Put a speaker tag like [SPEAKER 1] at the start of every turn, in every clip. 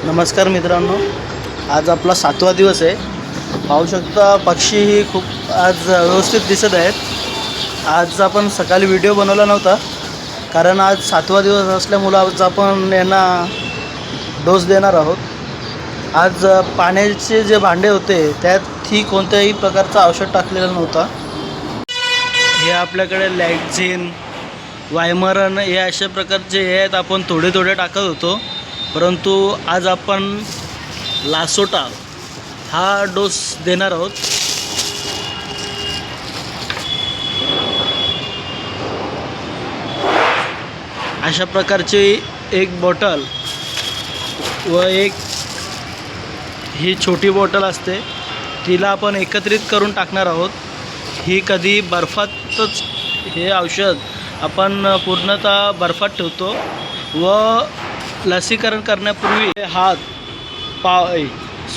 [SPEAKER 1] नमस्कार मित्रांनो, आज आपला 7वा दिवस आहे. पाहू शकता पक्षीही खूप आज व्यवस्थित दिसत आहेत. आज आपण सकाळी व्हिडिओ बनवला नव्हता कारण आज 7वा दिवस असल्यामुळं आज आपण यांना डोस देणार आहोत. आज पाण्याचे जे भांडे होते त्यातही कोणत्याही प्रकारचं औषध टाकलेलं नव्हतं. हे आपल्याकडे लॅक्झिन, वायमरन हे अशा प्रकारचे हे आहेत. आपण थोडे थोडे टाकत होतो, परंतु आज आपण लासोटा हा डोस देणार आहोत. अशा प्रकारची एक बॉटल व एक ही छोटी बॉटल असते, तिला आपण एकत्रित करून टाकणार आहोत. ही कधी बर्फातच हे औषध आपण पूर्णतः बर्फात ठेवतो व लसीकरण करण्यापूर्वी हात पाय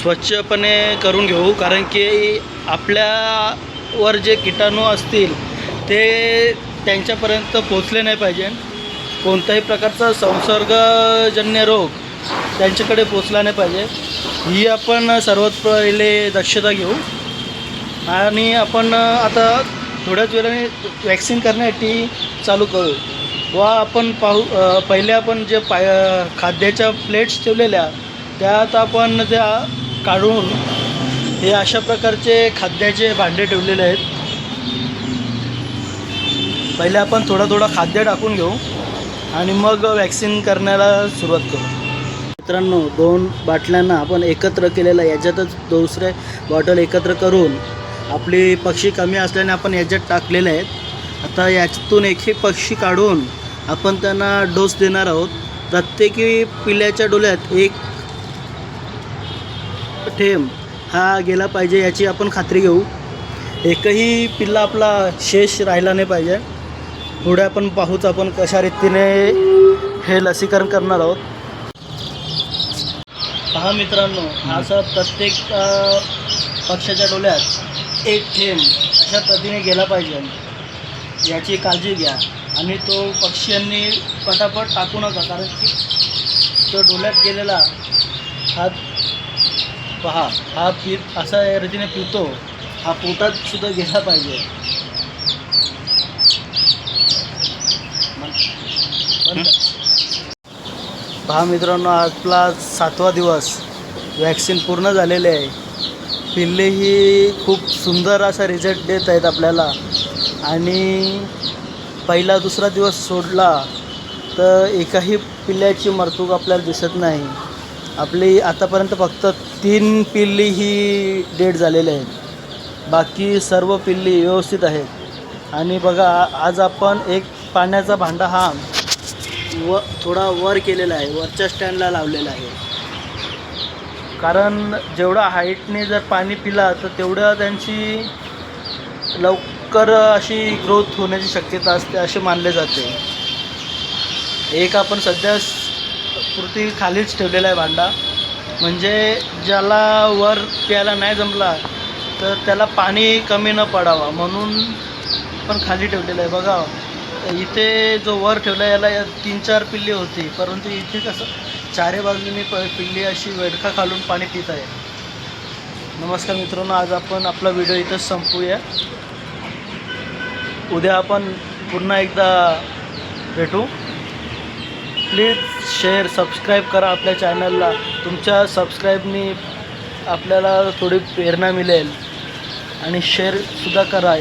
[SPEAKER 1] स्वच्छपणे करून घेऊ, कारण की आपल्यावर जे किटाणू असतील ते त्यांच्यापर्यंत पोचले नाही पाहिजे. कोणत्याही प्रकारचा संसर्गजन्य रोग त्यांच्याकडे पोचला नाही पाहिजे. ही आपण सर्वात पहिले दक्षता घेऊ. आणि आपण आता थोड्याच वेळाने वॅक्सिन करण्यासाठी चालू करू. व आपण पहिले आपण जे खाद्याच्या प्लेट्स ठेवलेल्या त्यात आपण त्या काढून हे अशा प्रकारचे खाद्याचे भांडे ठेवलेले आहेत. पहिले आपण थोडं खाद्य टाकून घेऊ आणि मग वॅक्सिन करण्याला सुरुवात करू. मित्रांनो, 2 बाटल्यांना आपण एकत्र केलेलं, याच्यातच दुसरे बॉटल एकत्र करून आपली पक्षी कमी असल्याने आपण याच्यात टाकलेले आहेत. आता याच्यातून एक पक्षी काढून आपण त्यांना डोस देणार आहोत. प्रत्येकी पिल्ल्याच्या डोळ्यात एक थेंब हा गेला पाहिजे याची आपण खात्री घेऊ. एकही पिल्ला आपला शेष राहिला नाही पाहिजे. पुढे आपण पाहूच आपण कशा रीतीने हे लसीकरण करणार आहोत. पहा मित्रांनो, असं प्रत्येक पक्ष्याच्या डोळ्यात एक थेंब अशा पद्धतीने गेला पाहिजे याची काळजी घ्या. आणि तो पक्ष्यांनी पटापट टाकू नका, कारण की तो डोळ्यात गेलेला हा पहा हा असा रीतीने पितो, हा पोटात सुद्धा गेला पाहिजे. पहा मित्रांनो, आपला 7वा दिवस वॅक्सिन पूर्ण झालेले आहे. पिल्लेही खूप सुंदर असा रिझल्ट देत आहेत आपल्याला. आणि पहिला दुसरा दिवस सोडला तर एकाही पिल्ल्याची मरतूक आपल्याला दिसत नाही. आपली आतापर्यंत फक्त 3 पिल्ली ही डेड झालेले आहेत. बाकी सर्व पिल्ली व्यवस्थित आहेत. आणि बघा, आज आपण एक पाण्याचा भांडा हा थोडा वर केलेला आहे, वरच्या स्टँडला लावलेला आहे. कारण जेवढा हाईटने जर पाणी पिला तर तेवढं त्यांची लवकर अशी ग्रोथ होण्याची शक्यता असते असे मानले जाते. एक आपण सध्या पुरती खालीच ठेवलेला आहे भांडा, म्हणजे ज्याला वर प्यायला नाही जमला तर त्याला पाणी कमी न पडावा म्हणून पण खाली ठेवलेलं आहे. बघा, इथे जो वर ठेवला याला 3-4 पिल्ली होती, परंतु इथे कसं चारी बाजूनी पिल्ली अशी वेडखा खालून पाणी पित आहे. नमस्कार मित्रांनो, आज आपण आपला व्हिडिओ इथंच संपवूया. उद्या आपण पुन्हा एकदा भेटू. प्लीज शेअर, सबस्क्राईब करा आपल्या चॅनलला. तुमच्या सबस्क्राईबनी आपल्याला थोडी प्रेरणा मिळेल. आणि शेअरसुद्धा करा.